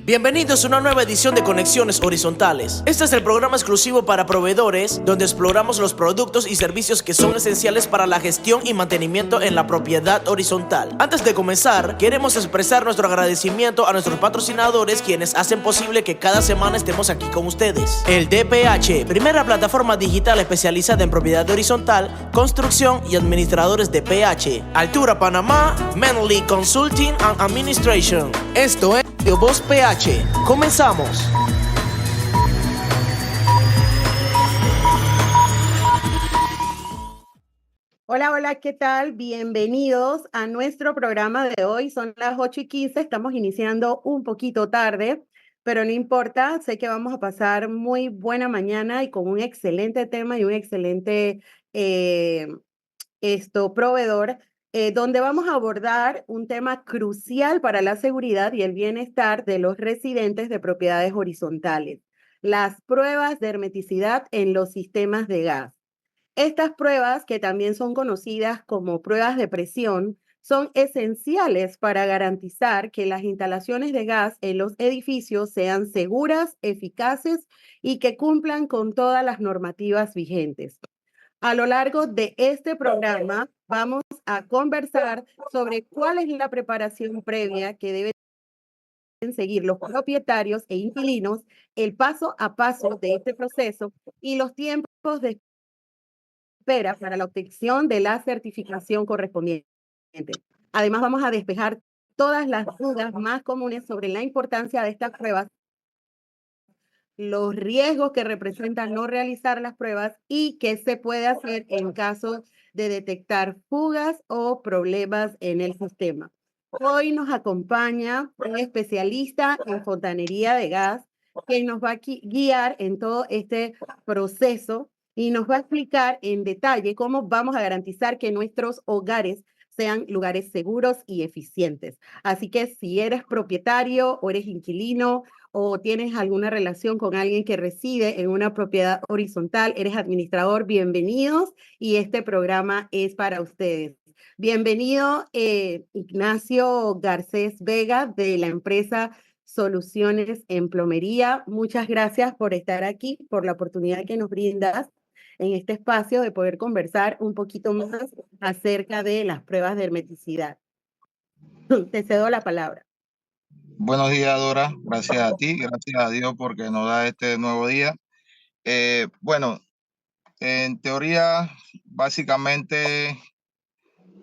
Bienvenidos a una nueva edición de Conexiones Horizontales. Este es el programa exclusivo para proveedores, donde exploramos los productos y servicios que son esenciales para la gestión y mantenimiento en la propiedad horizontal. Antes de comenzar, queremos expresar nuestro agradecimiento a nuestros patrocinadores, quienes hacen posible que cada semana estemos aquí con ustedes. El DPH, primera plataforma digital especializada en propiedad horizontal, construcción y administradores de PH. Altura Panamá, Menly Consulting and Administration. Esto es Voz PH. Comenzamos. Hola, hola, ¿qué tal? Bienvenidos a nuestro programa de hoy. Son las 8:15, estamos iniciando un poquito tarde, pero no importa, sé que vamos a pasar muy buena mañana y con un excelente tema y un excelente proveedor, donde vamos a abordar un tema crucial para la seguridad y el bienestar de los residentes de propiedades horizontales: las pruebas de hermeticidad en los sistemas de gas. Estas pruebas, que también son conocidas como pruebas de presión, son esenciales para garantizar que las instalaciones de gas en los edificios sean seguras, eficaces y que cumplan con todas las normativas vigentes. A lo largo de este programa vamos a conversar sobre cuál es la preparación previa que deben seguir los propietarios e inquilinos, el paso a paso de este proceso y los tiempos de espera para la obtención de la certificación correspondiente. Además, vamos a despejar todas las dudas más comunes sobre la importancia de estas pruebas, los riesgos que representa no realizar las pruebas y qué se puede hacer en caso de detectar fugas o problemas en el sistema. Hoy nos acompaña un especialista en fontanería de gas, que nos va a guiar en todo este proceso y nos va a explicar en detalle cómo vamos a garantizar que nuestros hogares sean lugares seguros y eficientes. Así que si eres propietario o eres inquilino o tienes alguna relación con alguien que reside en una propiedad horizontal, eres administrador, bienvenidos, y este programa es para ustedes. Bienvenido, Ignacio Garcés Vega, de la empresa Soluciones en Plomería. Muchas gracias por estar aquí, por la oportunidad que nos brindas en este espacio de poder conversar un poquito más acerca de las pruebas de hermeticidad. Te cedo la palabra. Buenos días, Dora. Gracias a ti, gracias a Dios porque nos da este nuevo día. Bueno, en teoría, básicamente,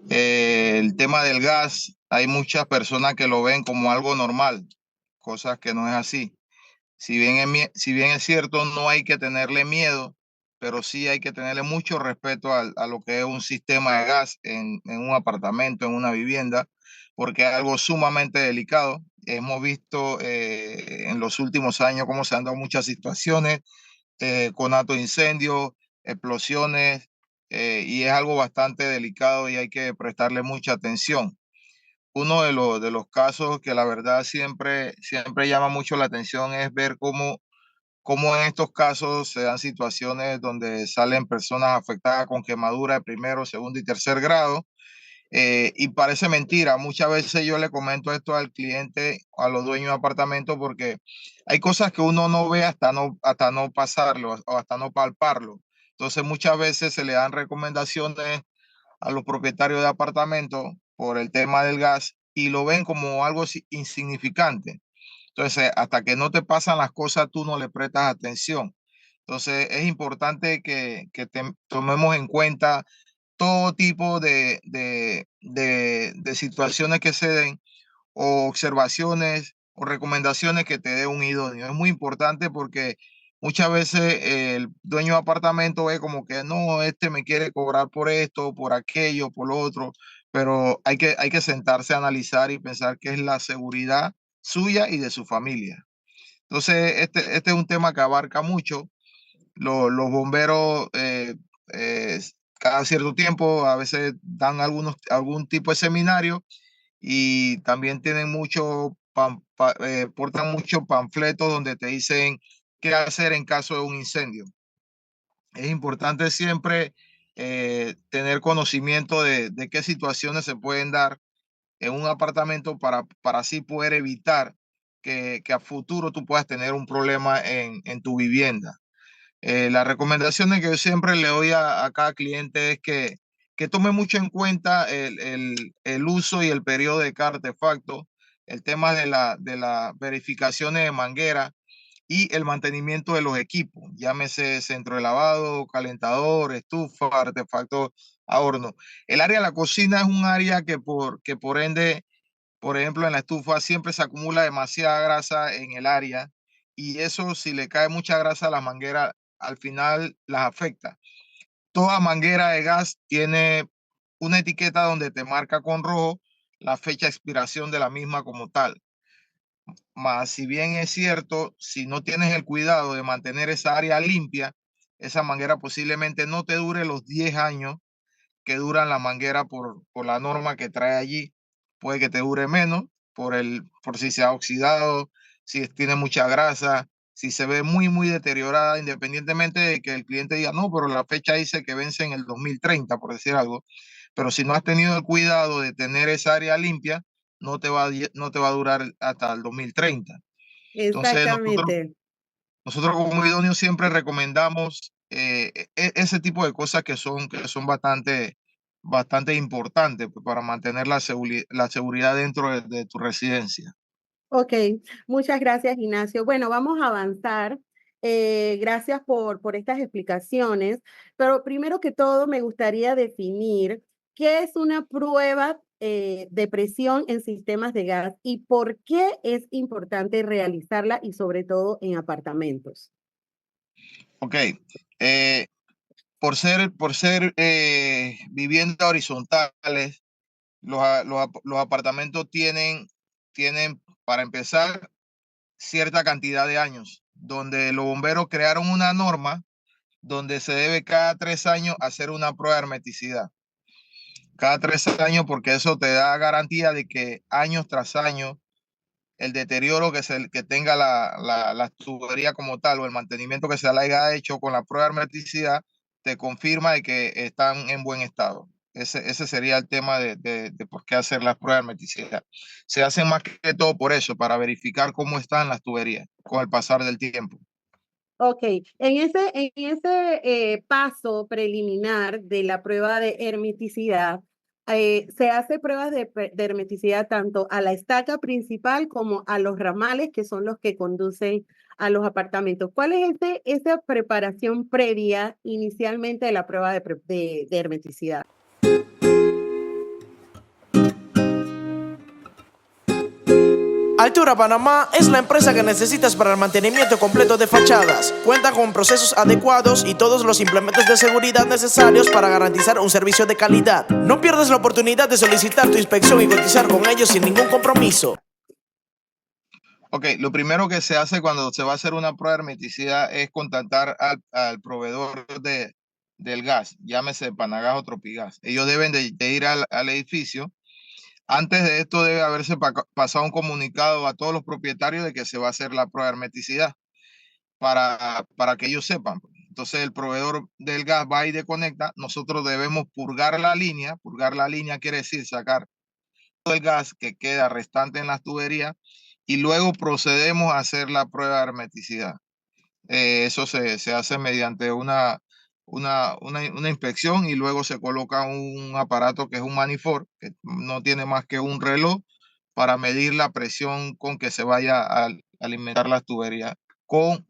el tema del gas, hay muchas personas que lo ven como algo normal, cosas que no es así. Si bien es cierto, no hay que tenerle miedo, pero sí hay que tenerle mucho respeto a lo que es un sistema de gas en un apartamento, en una vivienda, porque es algo sumamente delicado. Hemos visto en los últimos años cómo se han dado muchas situaciones con alto incendios, explosiones, y es algo bastante delicado y hay que prestarle mucha atención. Uno de los casos que la verdad siempre llama mucho la atención es ver cómo en estos casos se dan situaciones donde salen personas afectadas con quemadura de primero, segundo y tercer grado. Y parece mentira. Muchas veces yo le comento esto al cliente, a los dueños de apartamentos, porque hay cosas que uno no ve hasta no pasarlo o hasta no palparlo. Entonces muchas veces se le dan recomendaciones a los propietarios de apartamentos por el tema del gas y lo ven como algo insignificante. Entonces, hasta que no te pasan las cosas, tú no le prestas atención. Entonces, es importante que tomemos en cuenta todo tipo de situaciones que se den o observaciones o recomendaciones que te dé un idóneo. Es muy importante porque muchas veces el dueño de apartamento ve como que no, este me quiere cobrar por esto, por aquello, por lo otro, pero hay que sentarse a analizar y pensar que es la seguridad suya y de su familia. Entonces, este es un tema que abarca mucho. Los bomberos eh, cada cierto tiempo a veces dan algún tipo de seminario y también tienen portan muchos panfletos donde te dicen qué hacer en caso de un incendio. Es importante siempre tener conocimiento de qué situaciones se pueden dar en un apartamento para así poder evitar que a futuro tú puedas tener un problema en tu vivienda. Las recomendaciones que yo siempre le doy a cada cliente es que tome mucho en cuenta el uso y el periodo de cada artefacto, el tema de las verificaciones de manguera y el mantenimiento de los equipos, llámese centro de lavado, calentador, estufa, artefactos a horno. El área de la cocina es un área que por ende, por ejemplo, en la estufa siempre se acumula demasiada grasa en el área y eso, si le cae mucha grasa a la manguera, al final las afecta. Toda manguera de gas tiene una etiqueta donde te marca con rojo la fecha de expiración de la misma como tal. Más si bien es cierto, si no tienes el cuidado de mantener esa área limpia, esa manguera posiblemente no te dure los 10 años que duran la manguera por la norma que trae allí. Puede que te dure menos por si se ha oxidado, si tiene mucha grasa, si se ve muy deteriorada, independientemente de que el cliente diga, no, pero la fecha dice que vence en el 2030, por decir algo. Pero si no has tenido el cuidado de tener esa área limpia, no te va a durar hasta el 2030. Entonces, Exactamente. nosotros como idóneos siempre recomendamos ese tipo de cosas que son bastante importantes pues, para mantener la seguridad dentro de tu residencia. Ok, muchas gracias, Ignacio. Bueno, vamos a avanzar. Gracias por estas explicaciones, pero primero que todo me gustaría definir qué es una prueba de presión en sistemas de gas y por qué es importante realizarla y sobre todo en apartamentos. Ok, eh, por ser viviendas horizontales, los apartamentos tienen, para empezar, cierta cantidad de años, donde los bomberos crearon una norma donde se debe cada 3 años hacer una prueba de hermeticidad. Cada 3 años, porque eso te da garantía de que años tras año el deterioro que tenga la tubería como tal o el mantenimiento que se le haya hecho con la prueba de hermeticidad te confirma de que están en buen estado. Ese sería el tema de por qué hacer las pruebas de hermeticidad. Se hacen más que todo por eso, para verificar cómo están las tuberías con el pasar del tiempo. Ok, en ese paso preliminar de la prueba de hermeticidad, se hace pruebas de hermeticidad tanto a la estaca principal como a los ramales, que son los que conducen a los apartamentos. ¿Cuál es esa preparación previa inicialmente de la prueba de hermeticidad? Altura Panamá es la empresa que necesitas para el mantenimiento completo de fachadas. Cuenta con procesos adecuados y todos los implementos de seguridad necesarios para garantizar un servicio de calidad. No pierdas la oportunidad de solicitar tu inspección y cotizar con ellos sin ningún compromiso. Ok, lo primero que se hace cuando se va a hacer una prueba de hermeticidad es contactar al proveedor del gas, llámese Panagas o Tropigas. Ellos deben de ir al edificio. Antes de esto debe haberse pasado un comunicado a todos los propietarios de que se va a hacer la prueba de hermeticidad para que ellos sepan. Entonces el proveedor del gas va y desconecta. Nosotros debemos purgar la línea. Purgar la línea quiere decir sacar todo el gas que queda restante en las tuberías y luego procedemos a hacer la prueba de hermeticidad. Eso se hace mediante una inspección y luego se coloca un aparato que es un manifold, que no tiene más que un reloj para medir la presión con que se vaya a alimentar las tuberías con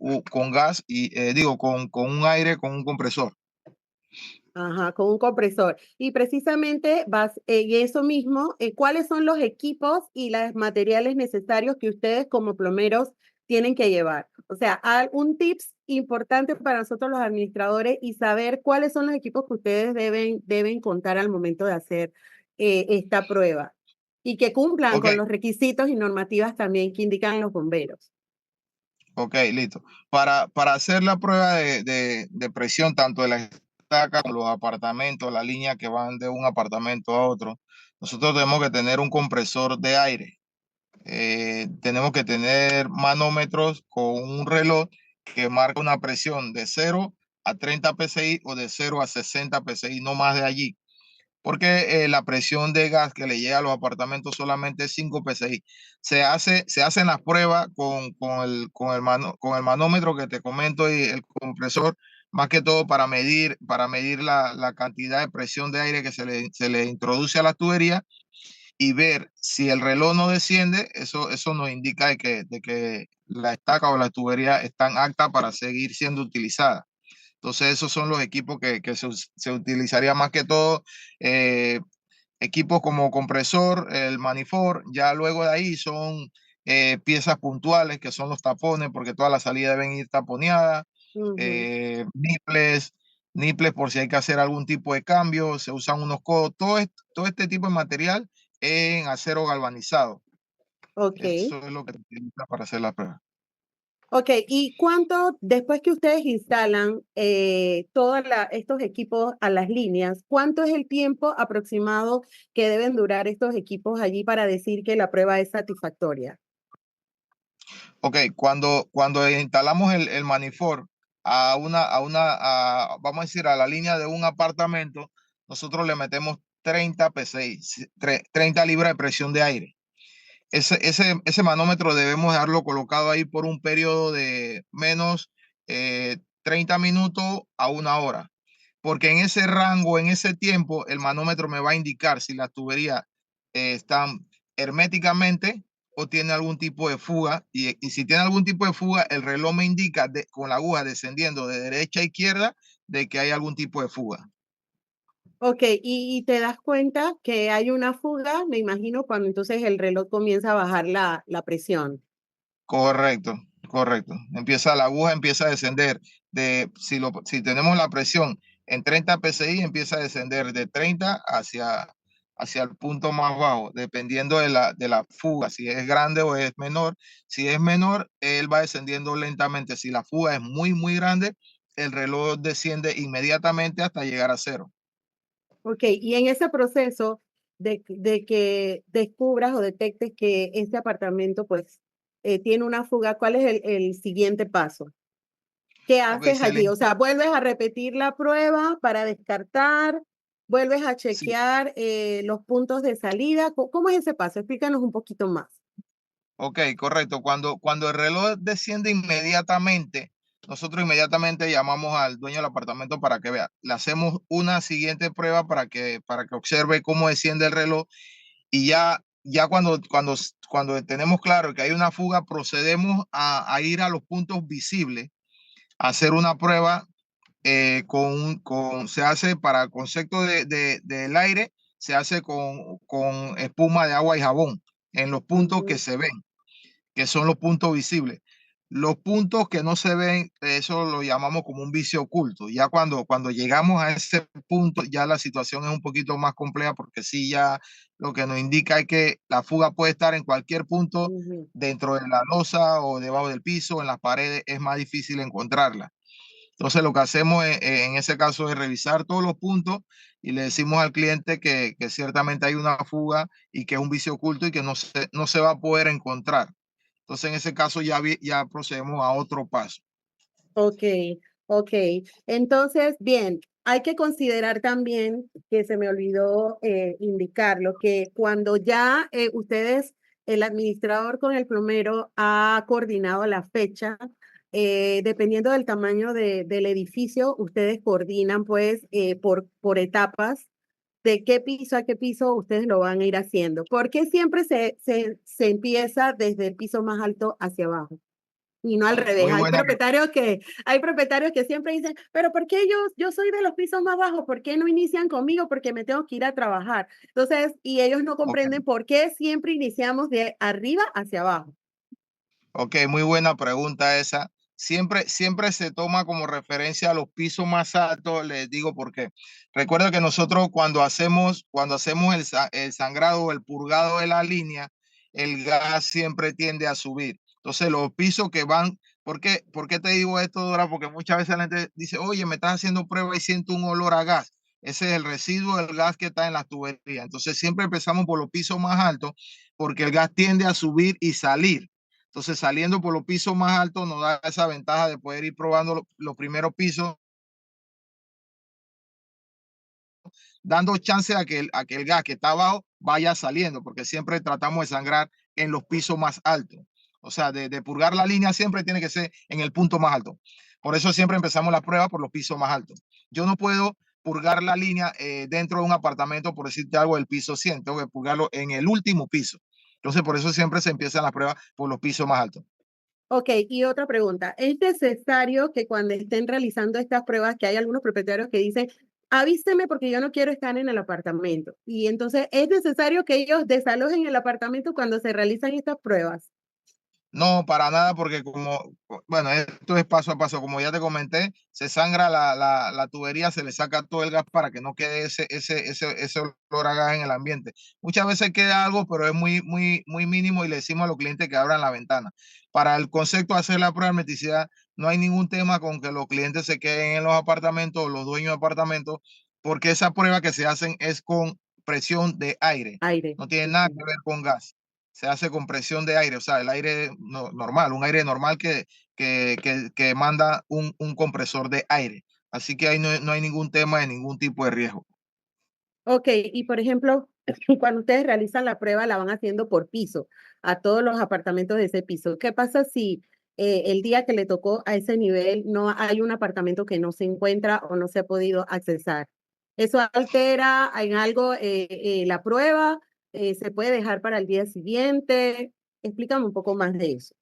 gas y con un aire, con un compresor. Ajá, con un compresor. Y precisamente vas en eso mismo, ¿cuáles son los equipos y los materiales necesarios que ustedes como plomeros tienen que llevar? O sea, un tips importante para nosotros los administradores y saber cuáles son los equipos que ustedes deben contar al momento de hacer esta prueba y que cumplan Ok, con los requisitos y normativas también que indican los bomberos. ok, listo. Para hacer la prueba de presión, tanto de la estaca como los apartamentos, la línea que van de un apartamento a otro, nosotros tenemos que tener un compresor de aire. Tenemos que tener manómetros con un reloj que marca una presión de 0 a 30 PSI o de 0 a 60 PSI, no más de allí. porque la presión de gas que le llega a los apartamentos solamente es 5 psi. Se hacen las pruebas con el manómetro que te comento y el compresor, más que todo para medir la cantidad de presión de aire que se le introduce a la tubería y ver si el reloj no desciende. Eso nos indica de que la estaca o la tubería están aptas para seguir siendo utilizadas. Entonces, esos son los equipos que se utilizaría más que todo. eh, Equipos como compresor, el manifold. Ya luego de ahí son piezas puntuales, que son los tapones, porque todas las salidas deben ir taponeadas. Ujú. Niples, niples por si hay que hacer algún tipo de cambio. Se usan unos codos. Todo este tipo de material en acero galvanizado. Ok. Eso es lo que se utiliza para hacer la prueba. Ok, ¿y cuánto, después que ustedes instalan todos estos equipos a las líneas, cuánto es el tiempo aproximado que deben durar estos equipos allí para decir que la prueba es satisfactoria? Ok, cuando instalamos el manifold vamos a decir, a la línea de un apartamento, nosotros le metemos 30 PSI, 30 libras de presión de aire. Ese manómetro debemos dejarlo colocado ahí por un periodo de menos 30 minutos a 1 hora, porque en ese rango, en ese tiempo, el manómetro me va a indicar si las tuberías están herméticamente o tiene algún tipo de fuga, y si tiene algún tipo de fuga, el reloj me indica con la aguja descendiendo de derecha a izquierda de que hay algún tipo de fuga. Ok, y te das cuenta que hay una fuga, me imagino, cuando entonces el reloj comienza a bajar la presión. Correcto, correcto. La aguja empieza a descender si tenemos la presión en 30 PSI, empieza a descender de 30 hacia el punto más bajo, dependiendo de la fuga, si es grande o es menor. Si es menor, él va descendiendo lentamente. Si la fuga es muy, muy grande, el reloj desciende inmediatamente hasta llegar a cero. Ok, y en ese proceso de que descubras o detectes que este apartamento pues tiene una fuga, ¿cuál es el siguiente paso? ¿Qué Ok, haces allí? O sea, vuelves a repetir la prueba para descartar, vuelves a sí, chequear los puntos de salida. ¿Cómo es ese paso? Explícanos un poquito más. ok, correcto. Cuando el reloj desciende inmediatamente, nosotros inmediatamente llamamos al dueño del apartamento para que vea. Le hacemos una siguiente prueba para que observe cómo desciende el reloj, y ya cuando tenemos claro que hay una fuga, procedemos a ir a los puntos visibles, a hacer una prueba se hace para concepto del aire, se hace con espuma de agua y jabón en los puntos que Ujú, se ven, que son los puntos visibles. Los puntos que no se ven, eso lo llamamos como un vicio oculto. Ya cuando llegamos a ese punto, ya la situación es un poquito más compleja, porque sí, ya lo que nos indica es que la fuga puede estar en cualquier punto ujú. dentro de la losa o debajo del piso, en las paredes, es más difícil encontrarla. Entonces, lo que hacemos en ese caso es revisar todos los puntos y le decimos al cliente que ciertamente hay una fuga y que es un vicio oculto y que no se va a poder encontrar. Entonces, en ese caso ya procedemos a otro paso. Ok, ok. Entonces, bien, hay que considerar también que se me olvidó indicarlo, que cuando ya ustedes, el administrador con el plomero ha coordinado la fecha, dependiendo del tamaño del edificio, ustedes coordinan pues por etapas de qué piso a qué piso ustedes lo van a ir haciendo. Porque siempre se empieza desde el piso más alto hacia abajo y no al revés. Muy buena. Hay propietarios que siempre dicen, pero ¿por qué yo soy de los pisos más bajos? ¿Por qué no inician conmigo? Porque me tengo que ir a trabajar. Entonces, y ellos no Ok, comprenden por qué siempre iniciamos de arriba hacia abajo. ok, muy buena pregunta esa. Siempre se toma como referencia a los pisos más altos. Les digo por qué. Recuerda que nosotros cuando hacemos el sangrado o el purgado de la línea, el gas siempre tiende a subir. Entonces, los pisos que van, por qué te digo esto, Dora? Porque muchas veces la gente dice, oye, me estás haciendo prueba y siento un olor a gas. Ese es el residuo del gas que está en las tuberías. Entonces, siempre empezamos por los pisos más altos, porque el gas tiende a subir y salir. Entonces, saliendo por los pisos más altos nos da esa ventaja de poder ir probando los primeros pisos dando chance a que el gas que está abajo vaya saliendo, porque siempre tratamos de sangrar en los pisos más altos. O sea, de purgar la línea siempre tiene que ser en el punto más alto. Por eso siempre empezamos la prueba por los pisos más altos. Yo no puedo purgar la línea dentro de un apartamento, por decirte algo, del piso 100, tengo que purgarlo en el último piso. Entonces, por eso siempre se empiezan las pruebas por los pisos más altos. Ok, y otra pregunta. ¿Es necesario que cuando estén realizando estas pruebas, que hay algunos propietarios que dicen, avíseme porque yo no quiero estar en el apartamento? Y entonces, ¿es necesario que ellos desalojen el apartamento cuando se realizan estas pruebas? No, para nada, porque bueno, esto es paso a paso. Como ya te comenté, se sangra la tubería, se le saca todo el gas para que no quede ese olor a gas en el ambiente. Muchas veces queda algo, pero es muy mínimo y le decimos a los clientes que abran la ventana. Para el concepto de hacer la prueba de hermeticidad, no hay ningún tema con que los clientes se queden en los apartamentos o los dueños de apartamentos, porque esa prueba que se hacen es con presión de aire. Aire. No tiene nada que ver con gas, se hace con presión de aire, o sea, el aire normal, un aire normal que manda un compresor de aire. Así que ahí no hay ningún tema de ningún tipo de riesgo. Ok, y por ejemplo, cuando ustedes realizan la prueba, la van haciendo por piso, a todos los apartamentos de ese piso. ¿Qué pasa si el día que le tocó a ese nivel no hay un apartamento que no se encuentra o no se ha podido accesar? ¿Eso altera en algo la prueba? ¿Se puede dejar para el día siguiente? Explícame un poco más de eso.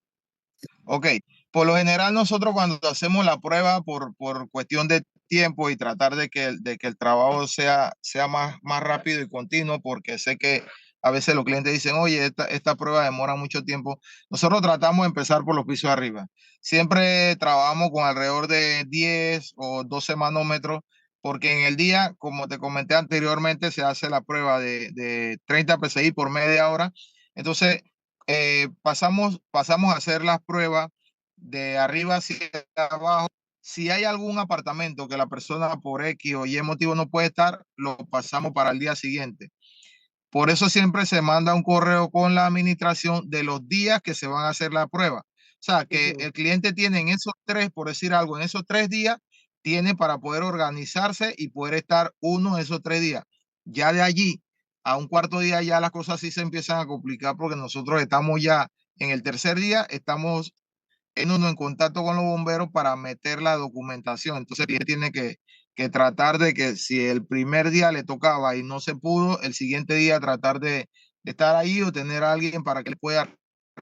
Ok, por lo general nosotros cuando hacemos la prueba por cuestión de tiempo y tratar de que el trabajo sea más rápido y continuo, porque sé que a veces los clientes dicen, oye, esta prueba demora mucho tiempo, nosotros tratamos de empezar por los pisos de arriba. Siempre trabajamos con alrededor de 10 o 12 manómetros, porque en el día, como te comenté anteriormente, se hace la prueba de 30 PSI por media hora. Entonces, pasamos a hacer las pruebas de arriba hacia abajo. Si hay algún apartamento que la persona por X o Y motivo no puede estar, lo pasamos para el día siguiente. Por eso siempre se manda un correo con la administración de los días que se van a hacer la prueba. O sea, que Ujú. el cliente tiene en esos tres, por decir algo, en esos 3 días, tiene para poder organizarse y poder estar uno de esos 3 días. Ya de allí a un cuarto día ya las cosas sí se empiezan a complicar porque nosotros estamos ya en el tercer día, estamos en contacto con los bomberos para meter la documentación. Entonces, él tiene que tratar de que si el primer día le tocaba y no se pudo, el siguiente día tratar de estar ahí o tener a alguien para que le pueda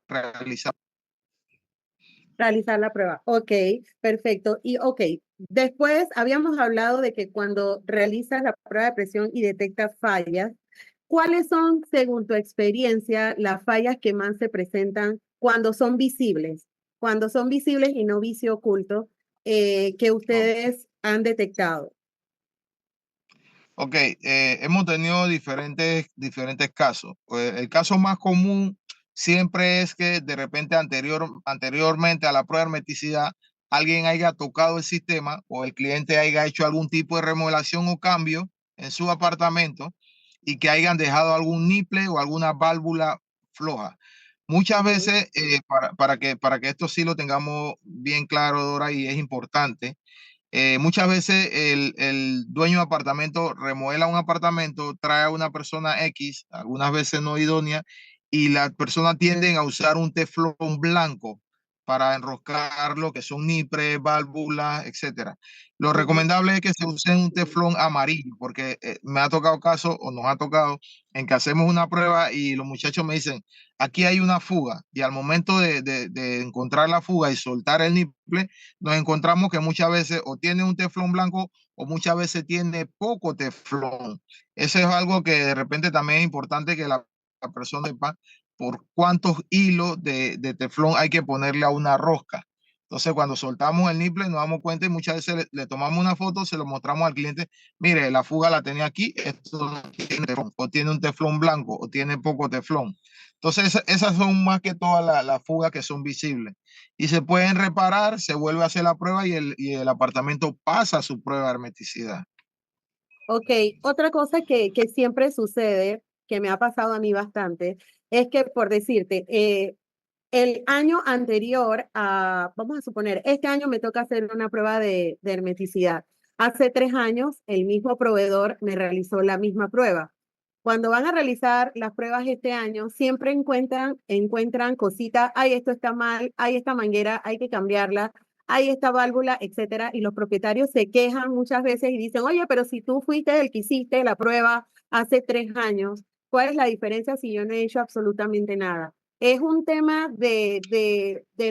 realizar. Realizar la prueba. Ok, perfecto. Y ok, después habíamos hablado de que cuando realizas la prueba de presión y detectas fallas, ¿cuáles son, según tu experiencia, las fallas que más se presentan cuando son visibles? Cuando son visibles y no vicio oculto, que ¿No? ustedes han detectado. Ok, hemos tenido diferentes casos. El caso más común siempre es que de repente anteriormente a la prueba de hermeticidad, alguien haya tocado el sistema o el cliente haya hecho algún tipo de remodelación o cambio en su apartamento y que hayan dejado algún niple o alguna válvula floja. Muchas Ujú, veces, para que esto sí lo tengamos bien claro, Dora, y es importante, muchas veces el dueño de apartamento remodela un apartamento, trae a una persona X, algunas veces no idónea, y las personas tienden a usar un teflón blanco para enroscar lo que son nipres, válvulas, etcétera. Lo ujú. recomendable es que se use un teflón amarillo, porque me ha tocado caso o nos ha tocado en que hacemos una prueba y los muchachos me dicen, aquí hay una fuga, y al momento de encontrar la fuga y soltar el niple, nos encontramos que muchas veces o tiene un teflón blanco o muchas veces tiene poco teflón. Eso es algo que de repente también es importante que la persona sepa por cuántos hilos de teflón hay que ponerle a una rosca. Entonces, cuando soltamos el niple, nos damos cuenta y muchas veces le tomamos una foto, se lo mostramos al cliente. Mire, la fuga la tenía aquí, esto no tiene teflón, o tiene un teflón blanco, o tiene poco teflón. Entonces, esas son más que todas las fugas que son visibles y se pueden reparar, se vuelve a hacer la prueba y el apartamento pasa su prueba de hermeticidad. Ok, otra cosa que siempre sucede, que me ha pasado a mí bastante, es que por decirte, el año anterior a, vamos a suponer, este año me toca hacer una prueba de hermeticidad. Hace 3 años, el mismo proveedor me realizó la misma prueba. Cuando van a realizar las pruebas este año, siempre encuentran cositas, ay, esto está mal, ay, esta manguera hay que cambiarla, hay esta válvula, etcétera, y los propietarios se quejan muchas veces y dicen, oye, pero si tú fuiste el que hiciste la prueba hace 3 años, ¿cuál es la diferencia si yo no he hecho absolutamente nada? ¿Es un tema de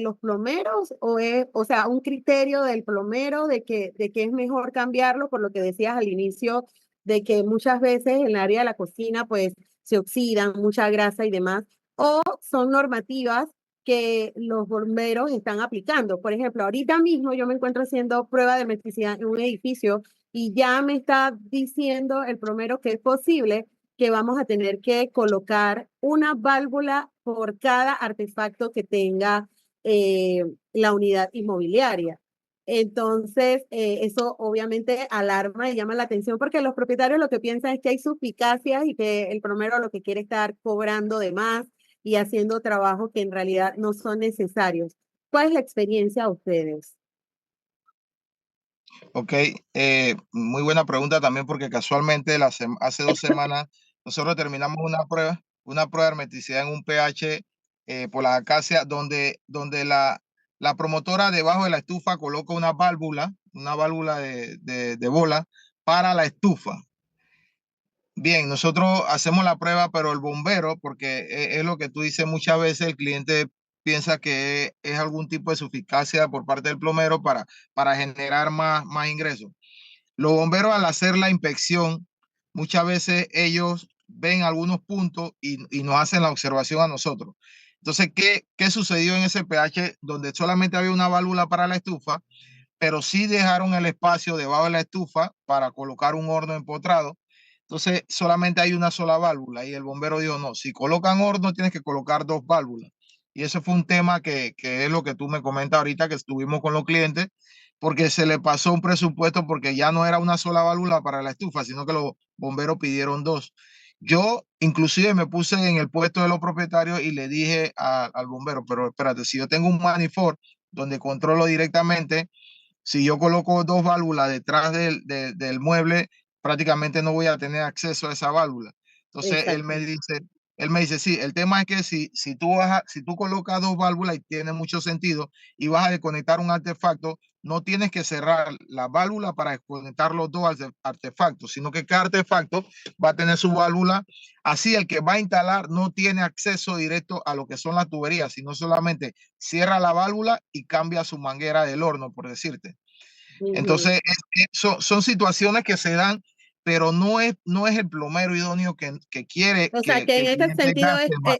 los plomeros o es, o sea, un criterio del plomero de que es mejor cambiarlo, por lo que decías al inicio, de que muchas veces en el área de la cocina pues se oxidan, mucha grasa y demás, o son normativas que los bomberos están aplicando? Por ejemplo, ahorita mismo yo me encuentro haciendo prueba de hermeticidad en un edificio y ya me está diciendo el plomero que es posible que vamos a tener que colocar una válvula por cada artefacto que tenga la unidad inmobiliaria. Entonces, eso obviamente alarma y llama la atención porque los propietarios lo que piensan es que hay suspicacias y que el plomero lo que quiere es estar cobrando de más y haciendo trabajos que en realidad no son necesarios. ¿Cuál es la experiencia de ustedes? Ok, muy buena pregunta también porque casualmente hace 2 semanas nosotros terminamos una prueba de hermeticidad en un pH por la acacia donde la promotora debajo de la estufa coloca una válvula de bola para la estufa. Bien, nosotros hacemos la prueba, pero el bombero, porque es lo que tú dices, muchas veces el cliente piensa que es algún tipo de suficacia por parte del plomero para generar más ingresos. Los bomberos al hacer la inspección, muchas veces ellos ven algunos puntos y nos hacen la observación a nosotros. Entonces, ¿qué sucedió en ese pH donde solamente había una válvula para la estufa, pero sí dejaron el espacio debajo de la estufa para colocar un horno empotrado? Entonces, solamente hay una sola válvula y el bombero dijo, no, si colocan horno, tienes que colocar dos válvulas. Y eso fue un tema que es lo que tú me comentas ahorita, que estuvimos con los clientes, porque se le pasó un presupuesto porque ya no era una sola válvula para la estufa, sino que los bomberos pidieron dos. Yo inclusive me puse en el puesto de los propietarios y le dije al bombero, pero espérate, si yo tengo un manifold donde controlo directamente, si yo coloco dos válvulas detrás del mueble, prácticamente no voy a tener acceso a esa válvula. Entonces Exacto. él me dice, sí, el tema es que si tú colocas dos válvulas y tiene mucho sentido y vas a desconectar un artefacto, no tienes que cerrar la válvula para desconectar los dos artefactos, sino que cada artefacto va a tener su válvula. Así el que va a instalar no tiene acceso directo a lo que son las tuberías, sino solamente cierra la válvula y cambia su manguera del horno, por decirte. Ujú. Entonces, son situaciones que se dan, pero no es el plomero idóneo que quiere O sea, que que en el este cliente sentido gaste más.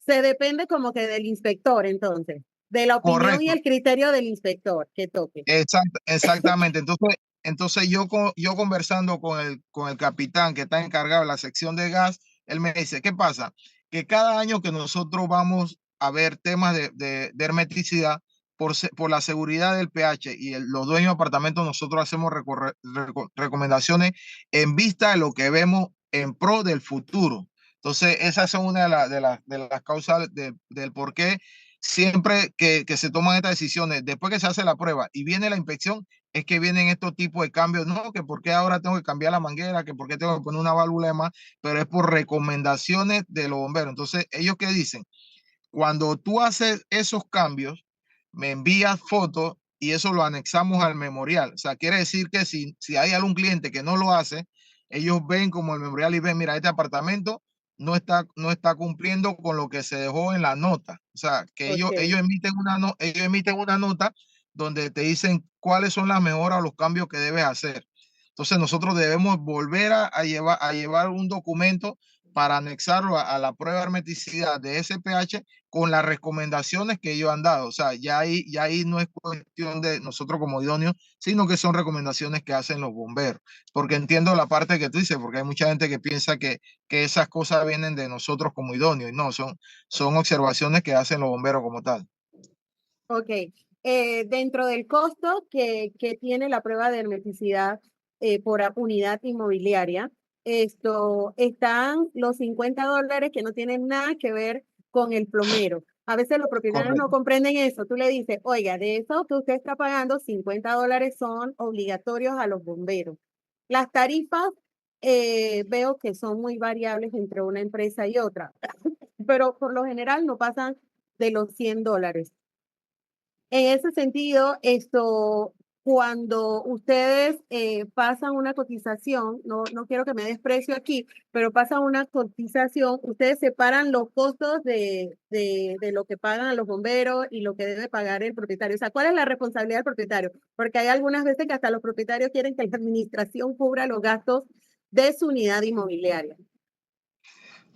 se depende como que del inspector, entonces, de la opinión y Correcto, el criterio del inspector que toque. exactamente. Entonces yo conversando con el capitán que está encargado de la sección de gas, él me dice, ¿qué pasa? Que cada año que nosotros vamos a ver temas de hermeticidad, por la seguridad del pH y los dueños de apartamentos, nosotros hacemos recomendaciones en vista de lo que vemos en pro del futuro. Entonces, esas son una de las causas del por qué siempre que se toman estas decisiones, después que se hace la prueba y viene la inspección, es que vienen estos tipos de cambios. No, que por qué ahora tengo que cambiar la manguera, que por qué tengo que poner una válvula de más, pero es por recomendaciones de los bomberos. Entonces, ellos qué dicen, cuando tú haces esos cambios, me envías fotos y eso lo anexamos al memorial. O sea, quiere decir que si hay algún cliente que no lo hace, ellos ven como el memorial y ven, mira, este apartamento no está cumpliendo con lo que se dejó en la nota. O sea, que ellos, Ok. ellos, emiten una no, ellos emiten una nota donde te dicen cuáles son las mejoras o los cambios que debes hacer. Entonces nosotros debemos volver a llevar un documento para anexarlo a la prueba de hermeticidad de SPH con las recomendaciones que ellos han dado. O sea, ya ahí no es cuestión de nosotros como idóneos, sino que son recomendaciones que hacen los bomberos. Porque entiendo la parte que tú dices, porque hay mucha gente que piensa que esas cosas vienen de nosotros como idóneos, y no, son observaciones que hacen los bomberos como tal. Ok. Dentro del costo que tiene la prueba de hermeticidad por unidad inmobiliaria, esto están los $50 que no tienen nada que ver con el plomero. A veces los propietarios no correcto. comprenden eso. Tú le dices, oiga, de eso que usted está pagando, $50 son obligatorios a los bomberos. Las tarifas veo que son muy variables entre una empresa y otra, pero por lo general no pasan de los $100. En ese sentido, cuando ustedes pasan una cotización, no quiero que me desprecio aquí, pero pasan una cotización, ustedes separan los costos de lo que pagan a los bomberos y lo que debe pagar el propietario. O sea, ¿cuál es la responsabilidad del propietario? Porque hay algunas veces que hasta los propietarios quieren que la administración cubra los gastos de su unidad inmobiliaria.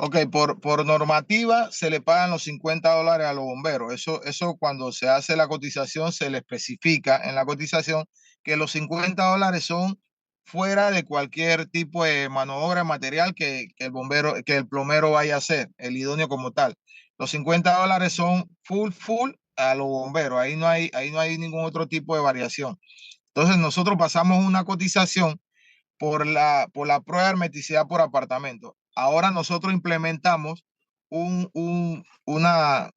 Ok, por normativa se le pagan los $50 a los bomberos. Eso cuando se hace la cotización se le especifica en la cotización que los $50 son fuera de cualquier tipo de mano de obra material que el bombero, que el plomero vaya a hacer, el idóneo como tal. Los $50 son full a los bomberos. Ahí no hay ningún otro tipo de variación. Entonces nosotros pasamos una cotización por la prueba de hermeticidad por apartamento. Ahora nosotros implementamos unas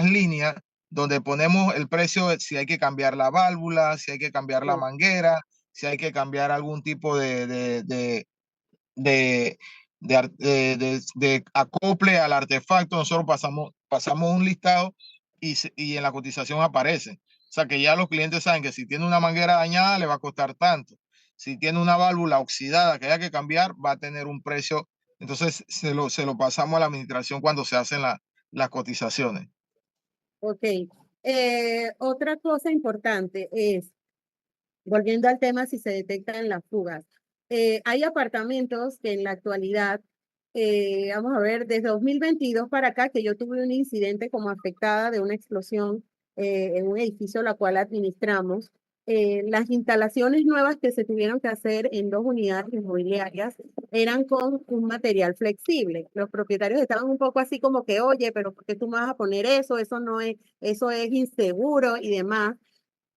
líneas donde ponemos el precio de si hay que cambiar la válvula, si hay que cambiar la Sí. manguera, si hay que cambiar algún tipo de, de acople al artefacto. Nosotros pasamos un listado y en la cotización aparece. O sea que ya los clientes saben que si tiene una manguera dañada le va a costar tanto. Si tiene una válvula oxidada que haya que cambiar, va a tener un precio. Entonces se lo pasamos a la administración cuando se hacen las cotizaciones. Ok. Otra cosa importante es, volviendo al tema, si se detectan las fugas. Hay apartamentos que en la actualidad, vamos a ver, desde 2022 para acá, que yo tuve un incidente como afectada de una explosión en un edificio la cual administramos. Las instalaciones nuevas que se tuvieron que hacer en 2 unidades inmobiliarias eran con un material flexible. Los propietarios estaban un poco así como que, oye, pero ¿por qué tú me vas a poner eso? Eso no es, eso es inseguro y demás.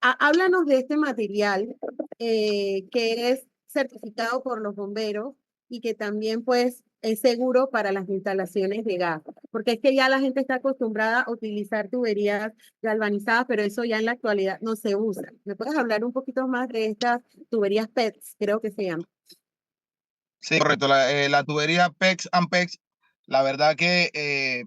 Háblanos de este material que es certificado por los bomberos y que también pues es seguro para las instalaciones de gas, porque es que ya la gente está acostumbrada a utilizar tuberías galvanizadas, pero eso ya en la actualidad no se usa. ¿Me puedes hablar un poquito más de estas tuberías PETS, creo que se llaman? Sí, correcto. La tubería PEX Ampex, la verdad que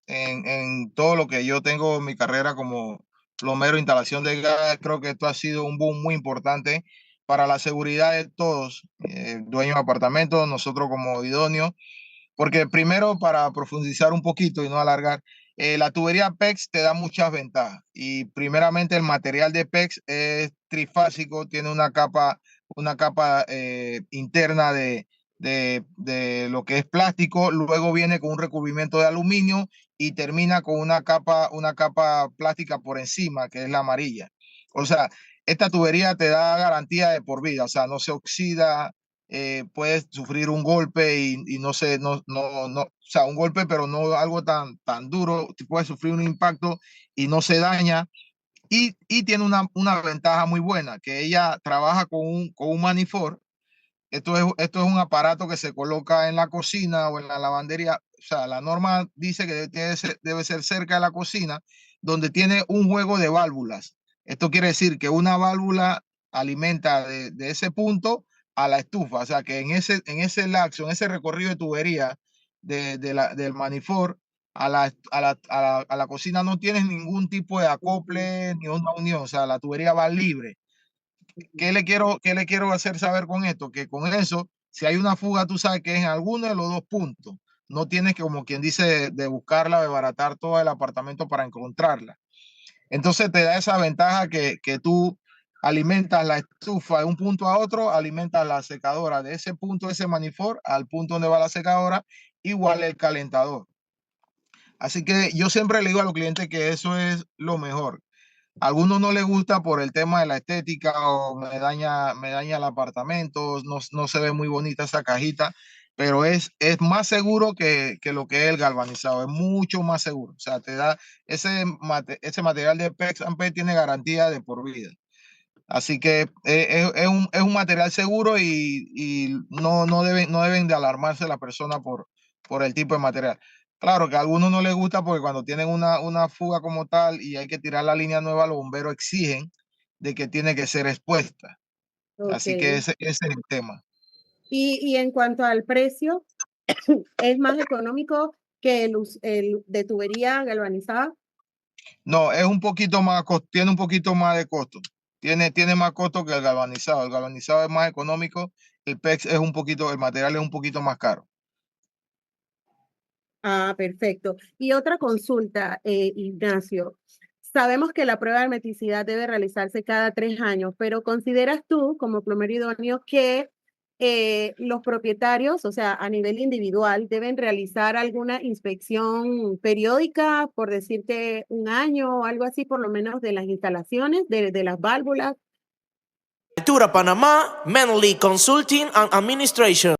en todo lo que yo tengo en mi carrera como plomero, instalación de gas, creo que esto ha sido un boom muy importante para la seguridad de todos, dueños de apartamentos, nosotros como idóneos, porque primero, para profundizar un poquito y no alargar, la tubería PEX te da muchas ventajas y primeramente el material de PEX es trifásico, tiene una capa interna de lo que es plástico, luego viene con un recubrimiento de aluminio y termina con una capa plástica por encima, que es la amarilla. O sea, esta tubería te da garantía de por vida, o sea, no se oxida, puedes sufrir un golpe y o sea, un golpe, pero no algo tan duro, puedes sufrir un impacto y no se daña. Y tiene una ventaja muy buena, que ella trabaja con un manifold. Esto es un aparato que se coloca en la cocina o en la lavandería. O sea, la norma dice que debe ser cerca de la cocina, donde tiene un juego de válvulas. Esto quiere decir que una válvula alimenta de ese punto a la estufa. O sea, que en ese lapso, en ese recorrido de tubería del manifold a la cocina no tienes ningún tipo de acople ni una unión. O sea, la tubería va libre. Qué le quiero hacer saber con esto? Que con eso, si hay una fuga, tú sabes que es en alguno de los dos puntos. No tienes que, como quien dice, de buscarla, de baratar todo el apartamento para encontrarla. Entonces te da esa ventaja que tú alimentas la estufa de un punto a otro, alimentas la secadora de ese punto, ese manifold, al punto donde va la secadora, igual el calentador. Así que yo siempre le digo a los clientes que eso es lo mejor. A algunos no les gusta por el tema de la estética o me daña el apartamento, no se ve muy bonita esa cajita, pero es más seguro que lo que es el galvanizado, es mucho más seguro. O sea, te da ese material de PEX Amper tiene garantía de por vida. Así que es un material seguro y no deben de alarmarse la persona por el tipo de material. Claro que a algunos no les gusta porque cuando tienen una fuga como tal y hay que tirar la línea nueva, los bomberos exigen de que tiene que ser expuesta. Ok. Así que ese es el tema. Y en cuanto al precio, ¿es más económico que el de tubería galvanizada? No, es un poquito más, tiene un poquito más de costo. Tiene más costo que el galvanizado. El galvanizado es más económico, el PEX es un poquito, el material es un poquito más caro. Ah, perfecto. Y otra consulta, Ignacio. Sabemos que la prueba de hermeticidad debe realizarse cada 3 años, pero ¿consideras tú, como plomero idóneo, que los propietarios, o sea, a nivel individual, deben realizar alguna inspección periódica, por decirte 1 año o algo así, por lo menos de las instalaciones, de las válvulas? Altura Panamá, Menly Consulting and Administration.